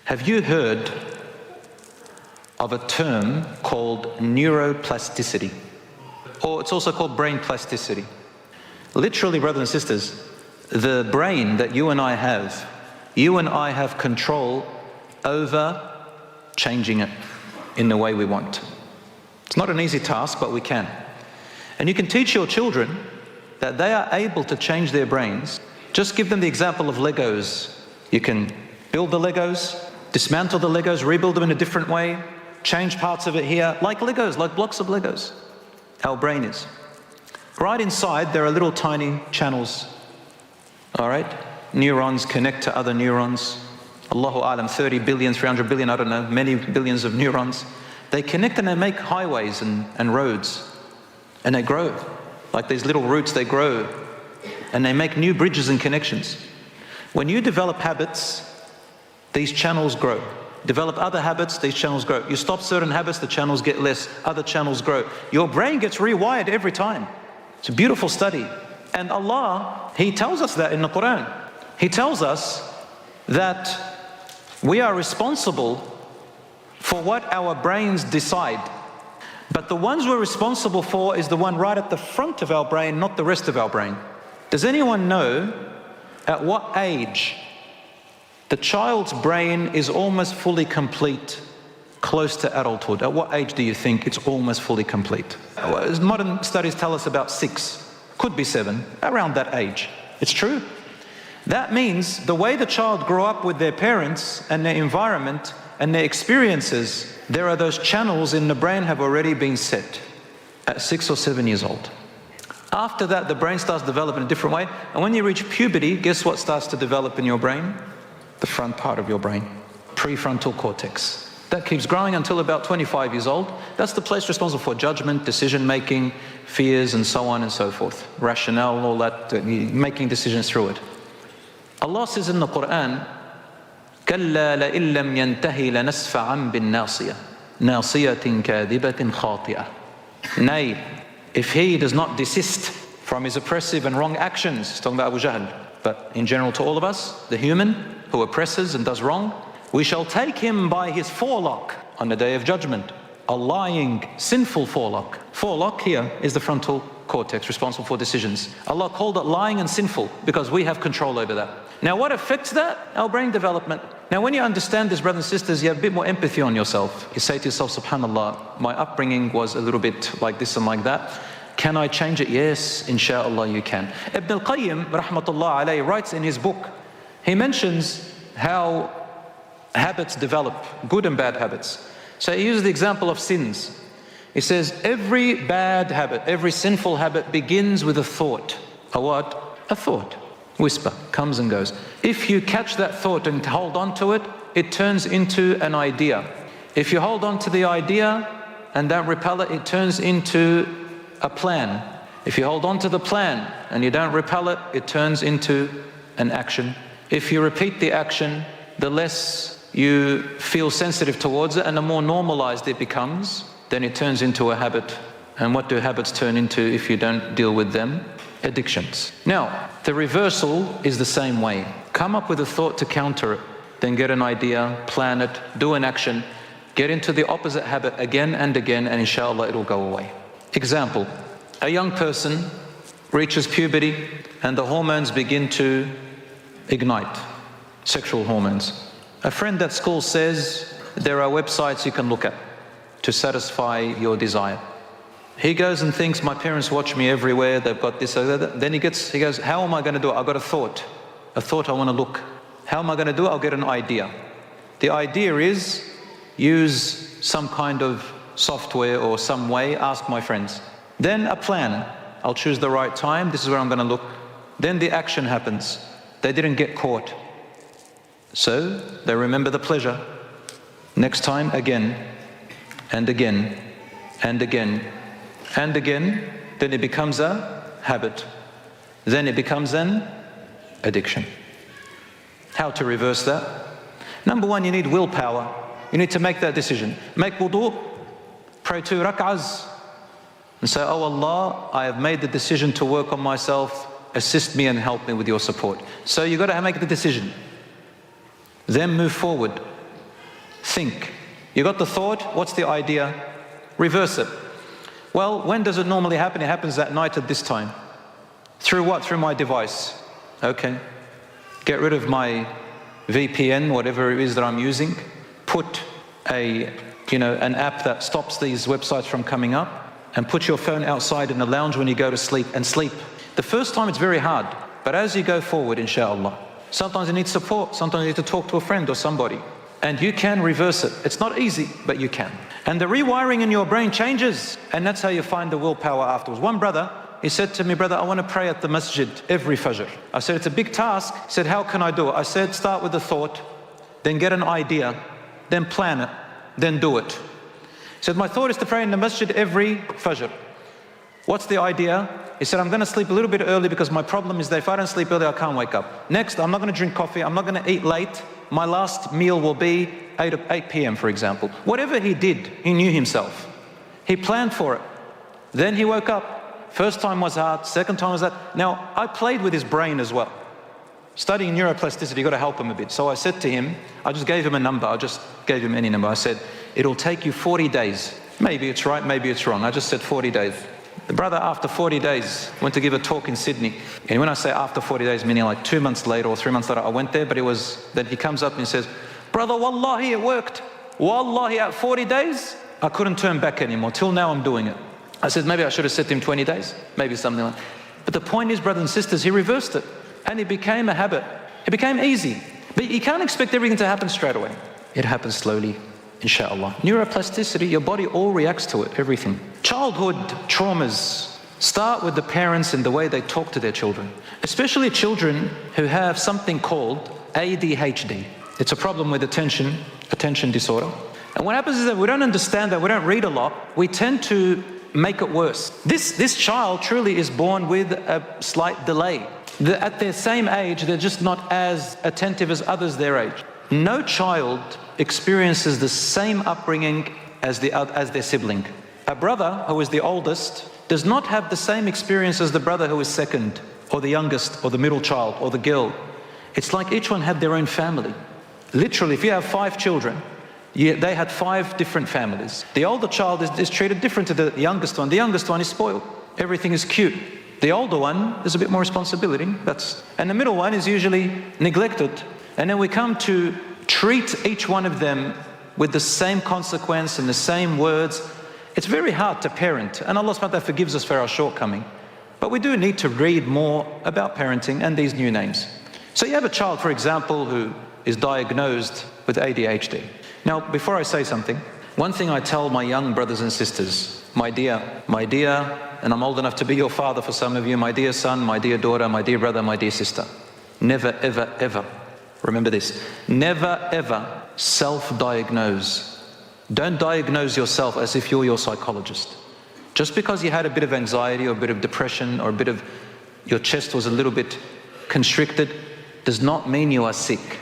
Have you heard of a term called neuroplasticity? Or it's also called brain plasticity. Literally, brothers and sisters, the brain that you and I have control over changing it in the way we want. It's not an easy task, but we can. And you can teach your children that they are able to change their brains. Just give them the example of Legos. You can build the Legos, dismantle the Legos, rebuild them in a different way, change parts of it here, like Legos, like blocks of Legos. Our brain is. Right inside, there are little tiny channels. All right? Neurons connect to other neurons. Allahu Alam, 30 billion, 300 billion, I don't know, many billions of neurons. They connect and they make highways and roads. And they grow. Like these little roots, they grow. And they make new bridges and connections. When you develop habits, these channels grow. Develop other habits, these channels grow. You stop certain habits, the channels get less, other channels grow. Your brain gets rewired every time. It's a beautiful study. And Allah, He tells us that in the Quran. He tells us that we are responsible for what our brains decide. But the ones we're responsible for is the one right at the front of our brain, not the rest of our brain. Does anyone know at what age the child's brain is almost fully complete, close to adulthood? At what age do you think it's almost fully complete? Modern studies tell us about 6, could be 7, around that age. It's true. That means the way the child grew up with their parents and their environment and their experiences, there are those channels in the brain have already been set at 6 or 7 years old. After that, the brain starts developing in a different way. And when you reach puberty, guess what starts to develop in your brain? The front part of your brain, prefrontal cortex. That keeps growing until about 25 years old. That's the place responsible for judgment, decision-making, fears, and so on and so forth. Rationale, all that, making decisions through it. Allah says in the Quran, كَلَّا لَإِن لَمْ يَنْتَهِ لَنَسْفَعًا بِالنَّاصِيَةِ نَاصِيَةٍ كَاذِبَةٍ خَاطِئَةٍ. Nay, if he does not desist from his oppressive and wrong actions, he's talking about Abu Jahl, but in general to all of us, the human who oppresses and does wrong, we shall take him by his forelock on the day of judgment, a lying, sinful forelock. Forelock here is the frontal cortex responsible for decisions. Allah called it lying and sinful because we have control over that. Now what affects that? Our brain development. Now when you understand this, brothers and sisters, you have a bit more empathy on yourself. You say to yourself, subhanallah, my upbringing was a little bit like this and like that. Can I change it? Yes, inshallah you can. Ibn al-Qayyim, rahmatullah alayhi, writes in his book, he mentions how habits develop, good and bad habits. So he uses the example of sins. He says, every bad habit, every sinful habit begins with a thought. A what? A thought. Whisper, comes and goes. If you catch that thought and hold on to it, it turns into an idea. If you hold on to the idea and don't repel it, it turns into a plan. If you hold on to the plan and you don't repel it, it turns into an action. If you repeat the action, the less you feel sensitive towards it and the more normalized it becomes, then it turns into a habit. And what do habits turn into if you don't deal with them? Addictions. Now, the reversal is the same way. Come up with a thought to counter it, then get an idea, plan it, do an action, get into the opposite habit again and again, and inshallah it'll go away. Example, a young person reaches puberty and the hormones begin to ignite, sexual hormones. A friend at school says there are websites you can look at to satisfy your desire. He goes and thinks, my parents watch me everywhere, they've got this, then he goes, how am I going to do it? I've got a thought I want to look. How am I going to do it? I'll get an idea. The idea is, use some kind of software or some way, ask my friends. Then a plan, I'll choose the right time, this is where I'm going to look. Then the action happens. They didn't get caught. So they remember the pleasure. Next time, again, and again, and again, and again, then it becomes a habit. Then it becomes an addiction. How to reverse that? Number one, you need willpower. You need to make that decision. Make wudu, pray 2 rak'ahs, and say, oh Allah, I have made the decision to work on myself, assist me and help me with your support. So you've got to make the decision. Then move forward. think. You got the thought, what's the idea? Reverse it. Well, when does it normally happen? It happens at night at this time. Through what? Through my device. Okay. Get rid of my VPN, whatever it is that I'm using. Put an app that stops these websites from coming up, and put your phone outside in the lounge when you go to sleep, and sleep. The first time it's very hard, but as you go forward, inshallah, sometimes you need support, sometimes you need to talk to a friend or somebody, and you can reverse it. It's not easy, but you can. And the rewiring in your brain changes, and that's how you find the willpower afterwards. One brother, he said to me, brother, I want to pray at the masjid every fajr. I said, it's a big task. He said, how can I do it? I said, start with the thought, then get an idea, then plan it, then do it. He said, my thought is to pray in the masjid every fajr. What's the idea? He said, I'm going to sleep a little bit early because my problem is that if I don't sleep early, I can't wake up. Next, I'm not going to drink coffee. I'm not going to eat late. My last meal will be 8 p.m., for example. Whatever he did, he knew himself. He planned for it. Then he woke up. First time was hard. Second time was that. Now, I played with his brain as well. Studying neuroplasticity, you've got to help him a bit. So I said to him, I just gave him a number. I just gave him any number. I said, it'll take you 40 days. Maybe it's right, maybe it's wrong. I just said 40 days. The brother, after 40 days, went to give a talk in Sydney. And when I say after 40 days, meaning like 2 months later or 3 months later, I went there, but it was that he comes up and he says, brother, wallahi, it worked. Wallahi, at 40 days, I couldn't turn back anymore. Till now, I'm doing it. I said, maybe I should have said to him 20 days, maybe something like that. But the point is, brothers and sisters, he reversed it. And it became a habit. It became easy. But you can't expect everything to happen straight away. It happens slowly, inshallah. Neuroplasticity, your body all reacts to it, everything. Childhood traumas start with the parents and the way they talk to their children. Especially children who have something called ADHD. It's a problem with attention disorder. And what happens is that we don't understand that, we don't read a lot, we tend to make it worse. This child truly is born with a slight delay. At their same age, they're just not as attentive as others their age. No child experiences the same upbringing as their sibling. A brother who is the oldest does not have the same experience as the brother who is second, or the youngest, or the middle child, or the girl. It's like each one had their own family. Literally, if you have 5 children, they had 5 different families. The older child is treated different to the youngest one. The youngest one is spoiled. Everything is cute. The older one, there's a bit more responsibility. And the middle one is usually neglected. And then we come to treat each one of them with the same consequence and the same words. It's very hard to parent, and Allah subhanahu wa ta'ala forgives us for our shortcoming. But we do need to read more about parenting and these new names. So you have a child, for example, who is diagnosed with ADHD. Now, before I say something, one thing I tell my young brothers and sisters, my dear, and I'm old enough to be your father for some of you, my dear son, my dear daughter, my dear brother, my dear sister, never, ever, ever, remember this, never, ever self-diagnose. Don't diagnose yourself as if you're your psychologist. Just because you had a bit of anxiety or a bit of depression or your chest was a little bit constricted, does not mean you are sick.